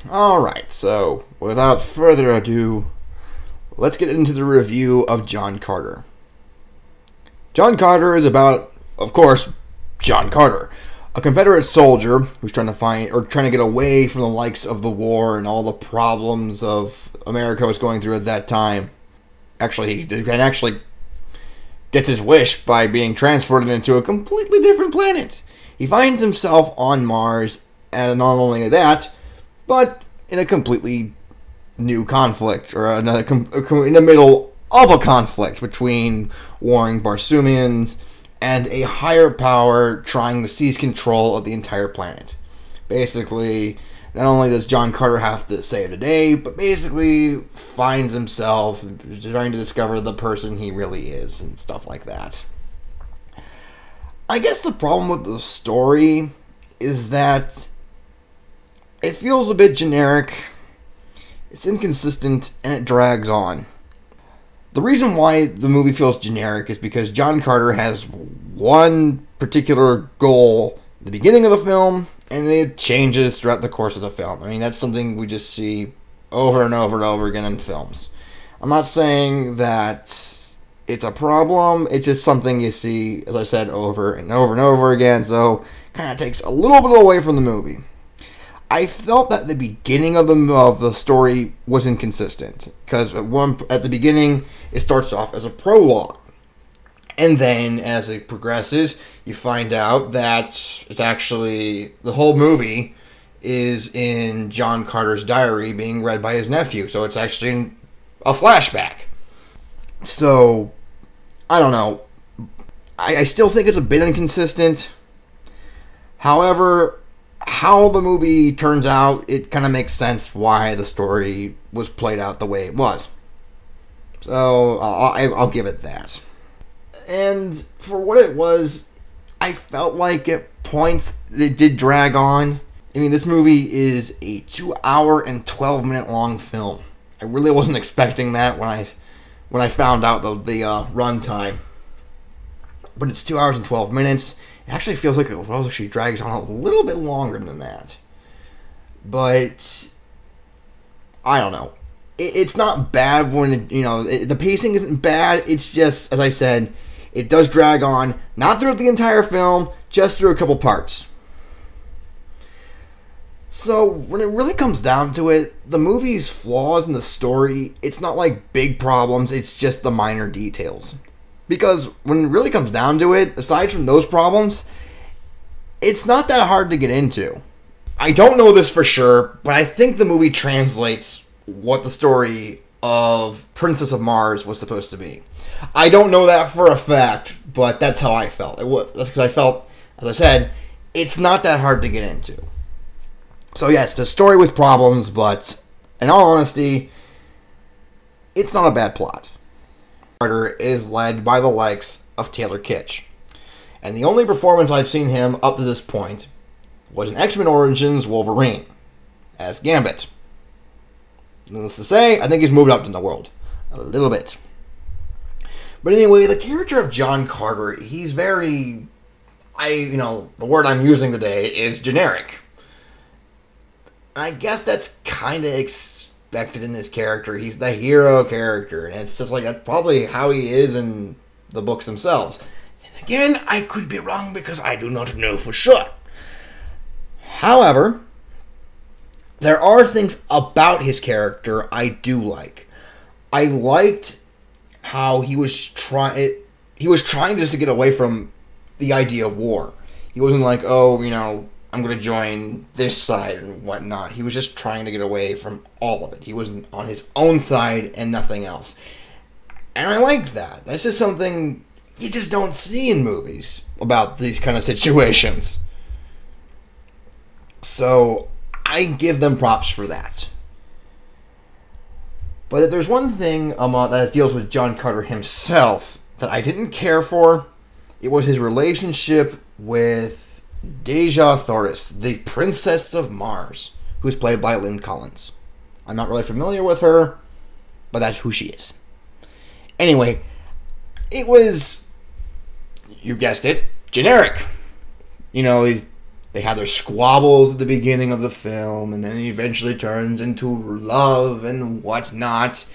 Alright, so without further ado, let's get into the review of John Carter. John Carter is about, of course, John Carter, a Confederate soldier who's trying to get away from the likes of the war and all the problems of America was going through at that time. Actually, he gets his wish by being transported into a completely different planet. He finds himself on Mars, and not only that, but in a completely new conflict, or in the middle of a conflict between warring Barsoomians and a higher power trying to seize control of the entire planet. Basically, not only does John Carter have to save the day, but basically finds himself trying to discover the person he really is and stuff like that. I guess the problem with the story is that it feels a bit generic, it's inconsistent, and it drags on. The reason why the movie feels generic is because John Carter has one particular goal at the beginning of the film, and it changes throughout the course of the film. I mean, that's something we just see over and over and over again in films. I'm not saying that it's a problem, it's just something you see, as I said, over and over and over again, so it kind of takes a little bit away from the movie. I felt that the beginning of the story was inconsistent, because at the beginning it starts off as a prologue, and then as it progresses you find out that it's actually the whole movie is in John Carter's diary being read by his nephew, so it's actually a flashback. So I don't know, I still think it's a bit inconsistent. However, how the movie turns out, it kind of makes sense why the story was played out the way it was. So I'll give it that. And for what it was, I felt like at points it did drag on. I mean, this movie is a 2-hour and 12-minute long film. I really wasn't expecting that when I found out the runtime. But it's 2 hours and 12 minutes. It actually feels like it actually drags on a little bit longer than that. But I don't know. It's not bad when the pacing isn't bad. It's just, as I said, it does drag on, not throughout the entire film, just through a couple parts. So when it really comes down to it, the movie's flaws in the story, it's not like big problems, it's just the minor details. Because when it really comes down to it, aside from those problems, it's not that hard to get into. I don't know this for sure, but I think the movie translates what the story of Princess of Mars was supposed to be. I don't know that for a fact, but that's how I felt. That's because I felt, as I said, it's not that hard to get into. So yeah, it's a story with problems, but in all honesty, it's not a bad plot. Carter is led by the likes of Taylor Kitsch, and the only performance I've seen him up to this point was in X-Men Origins Wolverine as Gambit. Needless to say, I think he's moved up in the world a little bit. But anyway, the character of John Carter, he's very, the word I'm using today is generic. I guess that's kind of expected in his character. He's the hero character, and it's just like that's probably how he is in the books themselves. And again, I could be wrong because I do not know for sure. However, there are things about his character I do like. I liked how he was trying just to get away from the idea of war. He wasn't like, oh, I'm going to join this side and whatnot. He was just trying to get away from all of it. He was on his own side and nothing else. And I liked that. That's just something you just don't see in movies about these kind of situations. So I give them props for that. But if there's one thing that deals with John Carter himself that I didn't care for, it was his relationship with Deja Thoris, the Princess of Mars, who's played by Lynn Collins. I'm not really familiar with her, but that's who she is. Anyway, it was, you guessed it, generic. They have their squabbles at the beginning of the film, and then it eventually turns into love and whatnot.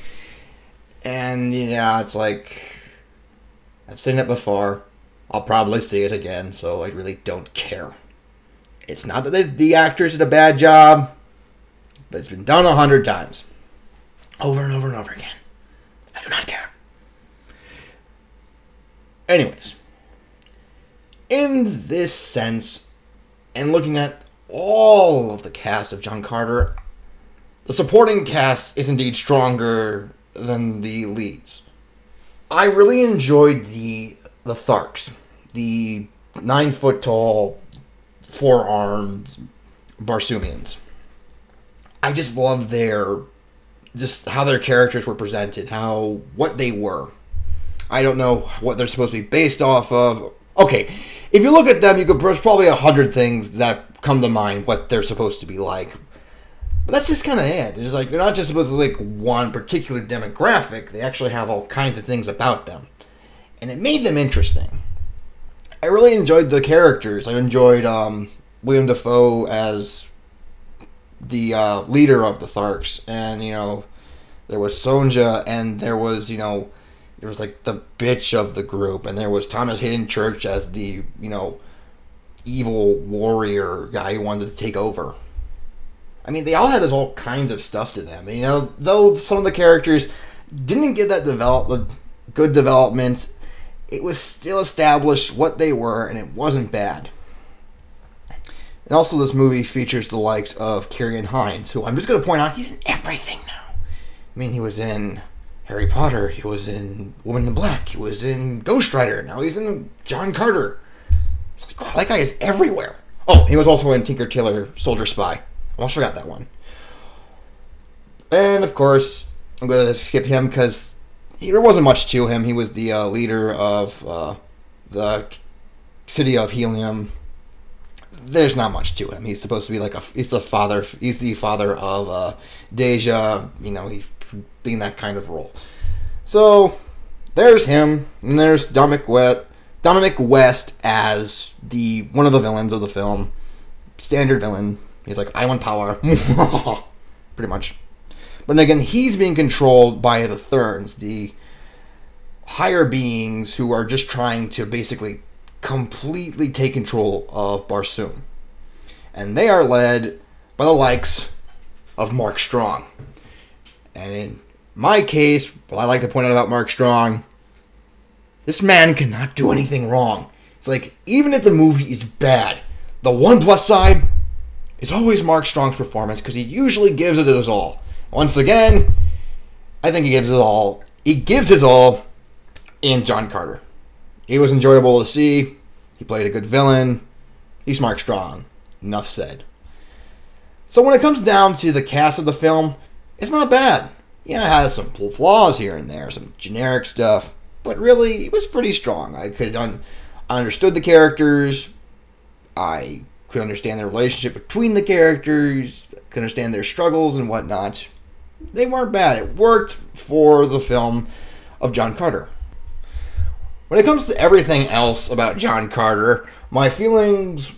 And yeah, it's like, I've seen it before. I'll probably see it again, so I really don't care. It's not that the actors did a bad job, but it's been done 100 times. Over and over and over again. I do not care. Anyways, in this sense, and looking at all of the cast of John Carter, the supporting cast is indeed stronger than the leads. I really enjoyed the Tharks, the 9-foot-tall, 4-armed Barsoomians. I just love just how their characters were presented, what they were. I don't know what they're supposed to be based off of. Okay, if you look at them, there's probably 100 things that come to mind what they're supposed to be like. But that's just kind of it. They're not just supposed to like one particular demographic. They actually have all kinds of things about them. And it made them interesting. I really enjoyed the characters. I enjoyed William Dafoe as the leader of the Tharks. And, there was Sonja, and there was, there was like the bitch of the group. And there was Thomas Hayden Church as the, evil warrior guy who wanted to take over. I mean, they all had all kinds of stuff to them. Though some of the characters didn't get that good development, it was still established what they were, and it wasn't bad. And also, this movie features the likes of Ciarán Hinds, who I'm just going to point out, he's in everything now. I mean, he was in Harry Potter, he was in Woman in Black, he was in Ghost Rider, now he's in John Carter. It's like, wow, that guy is everywhere. Oh, he was also in Tinker Tailor Soldier Spy. Almost forgot that one. And, of course, I'm going to skip him because there wasn't much to him. He was the leader of the city of Helium. There's not much to him. He's supposed to be like he's the father of Deja, he's being that kind of role. So, there's him. And there's Dominic West as one of the villains of the film. Standard villain. He's like, I want power. Pretty much. But again, he's being controlled by the Therns, the higher beings who are just trying to basically completely take control of Barsoom. And they are led by the likes of Mark Strong. And in my case, what I like to point out about Mark Strong, this man cannot do anything wrong. It's like, even if the movie is bad, the one plus side is always Mark Strong's performance, because he usually gives it his all. Once again, I think he gives it all. He gives his all in John Carter. He was enjoyable to see. He played a good villain. He's Mark Strong. Enough said. So when it comes down to the cast of the film, it's not bad. Yeah, it has some flaws here and there, some generic stuff, but really, it was pretty strong. I understood the characters. I could understand the relationship between the characters, could understand their struggles and whatnot. They weren't bad. It worked for the film of John Carter. When it comes to everything else about John Carter, my feelings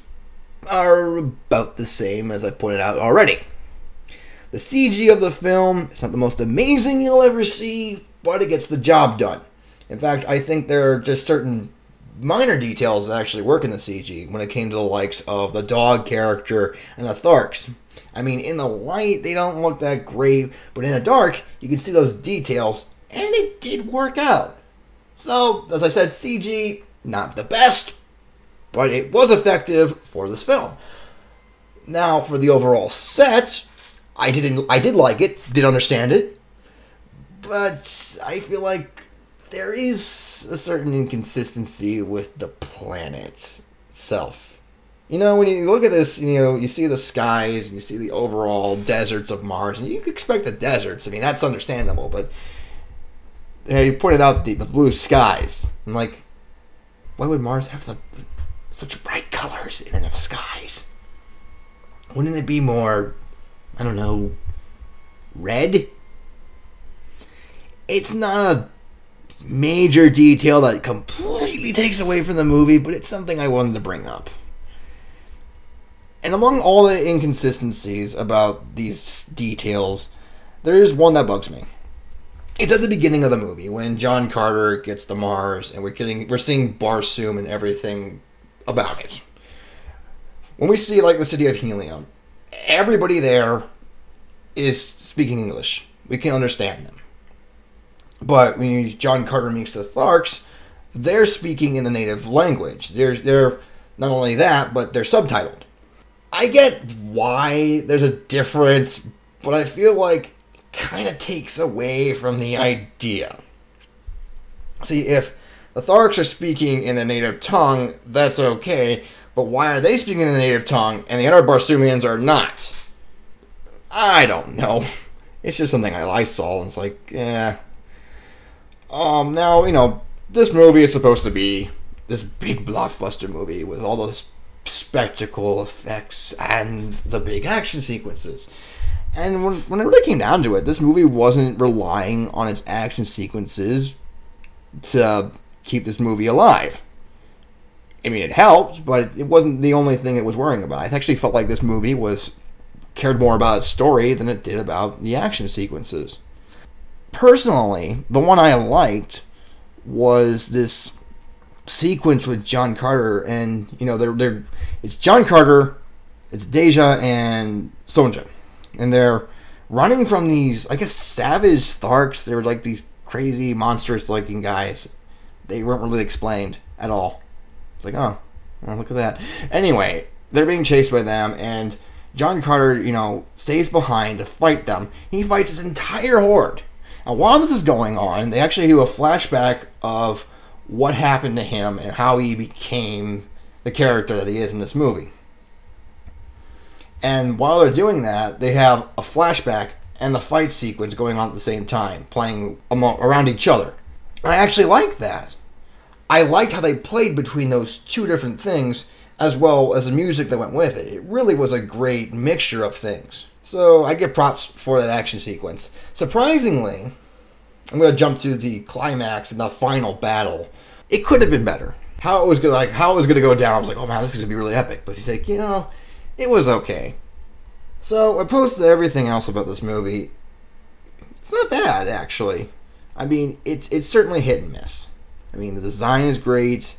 are about the same as I pointed out already. The CG of the film is not the most amazing you'll ever see, but it gets the job done. In fact, I think there are just certain minor details that actually work in the CG when it came to the likes of the dog character and the Tharks. I mean, in the light, they don't look that great, but in the dark, you can see those details, and it did work out. So, as I said, CG, not the best, but it was effective for this film. Now, for the overall set, I did like it, did understand it, but I feel like there is a certain inconsistency with the planet itself. When you look at this, you see the skies, and you see the overall deserts of Mars, and you can expect the deserts. I mean, that's understandable, but you pointed out the blue skies. I'm like, why would Mars have such bright colors in the skies? Wouldn't it be more, I don't know, red? It's not a major detail that completely takes away from the movie, but it's something I wanted to bring up. And among all the inconsistencies about these details, there is one that bugs me. It's at the beginning of the movie when John Carter gets to Mars and we're seeing Barsoom and everything about it. When we see like the city of Helium, everybody there is speaking English. We can understand them. But when John Carter meets the Tharks, they're speaking in the native language. They're not only that, but they're subtitled. I get why there's a difference, but I feel like it kind of takes away from the idea. See, if the Tharks are speaking in their native tongue, that's okay, but why are they speaking in the native tongue and the other Barsoomians are not? I don't know. It's just something I saw, and it's like, eh. Now, this movie is supposed to be this big blockbuster movie with all those spectacle effects and the big action sequences. And when it really came down to it, this movie wasn't relying on its action sequences to keep this movie alive. I mean, it helped, but it wasn't the only thing it was worrying about. I actually felt like this movie cared more about its story than it did about the action sequences. Personally, the one I liked was this sequence with John Carter, and it's John Carter, it's Deja and Sonja, and they're running from these, I guess, savage Tharks. They were like these crazy, monstrous-looking guys. They weren't really explained at all. It's like, oh, look at that. Anyway, they're being chased by them, and John Carter, stays behind to fight them. He fights his entire horde. And while this is going on, they actually do a flashback of what happened to him and how he became the character that he is in this movie. And while they're doing that, they have a flashback and the fight sequence going on at the same time, playing around each other. And I actually liked that. I liked how they played between those two different things, as well as the music that went with it. It really was a great mixture of things. So I give props for that action sequence. Surprisingly, I'm going to jump to the climax and the final battle. It could have been better. How it was going to go down, I was like, oh man, this is going to be really epic. But he's like, it was okay. So opposed to everything else about this movie, it's not bad actually. I mean, it's certainly hit and miss. I mean, the design is great.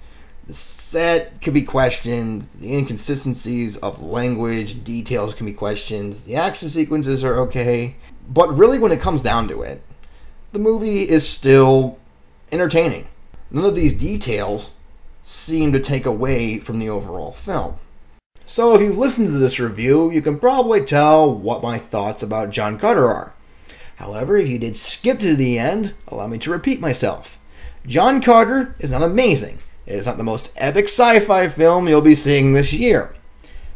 The set could be questioned. The inconsistencies of language and details can be questioned. The action sequences are okay. But really, when it comes down to it, the movie is still entertaining. None of these details seem to take away from the overall film. So if you've listened to this review, you can probably tell what my thoughts about John Carter are. However, if you did skip to the end, allow me to repeat myself. John Carter is not amazing. It is not the most epic sci-fi film you'll be seeing this year.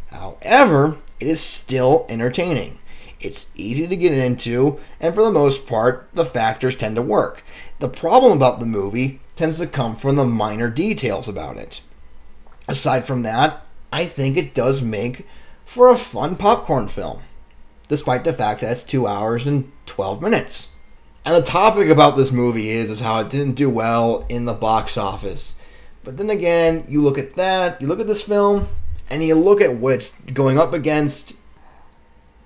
However, it is still entertaining. It's easy to get into, and for the most part, the factors tend to work. The problem about the movie tends to come from the minor details about it. Aside from that, I think it does make for a fun popcorn film, despite the fact that it's 2 hours and 12 minutes. And the topic about this movie is how it didn't do well in the box office. But then again, you look at that, you look at this film, and you look at what it's going up against.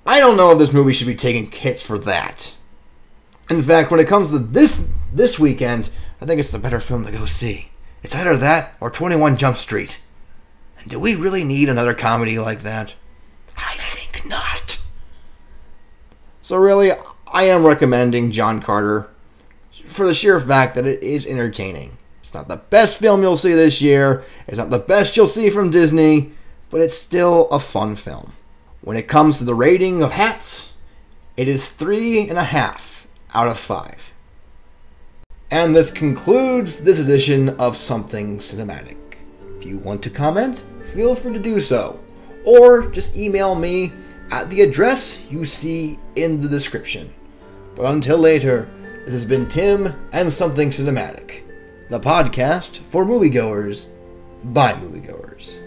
I don't know if this movie should be taking hits for that. In fact, when it comes to this weekend, I think it's the better film to go see. It's either that or 21 Jump Street. And do we really need another comedy like that? I think not. So really, I am recommending John Carter for the sheer fact that it is entertaining. It's not the best film you'll see this year. It's not the best you'll see from Disney, but it's still a fun film. When it comes to the rating of hats, it is 3.5 out of 5. And this concludes this edition of Something Cinematic. If you want to comment, feel free to do so. Or just email me at the address you see in the description. But until later, this has been Tim and Something Cinematic, the podcast for moviegoers by moviegoers.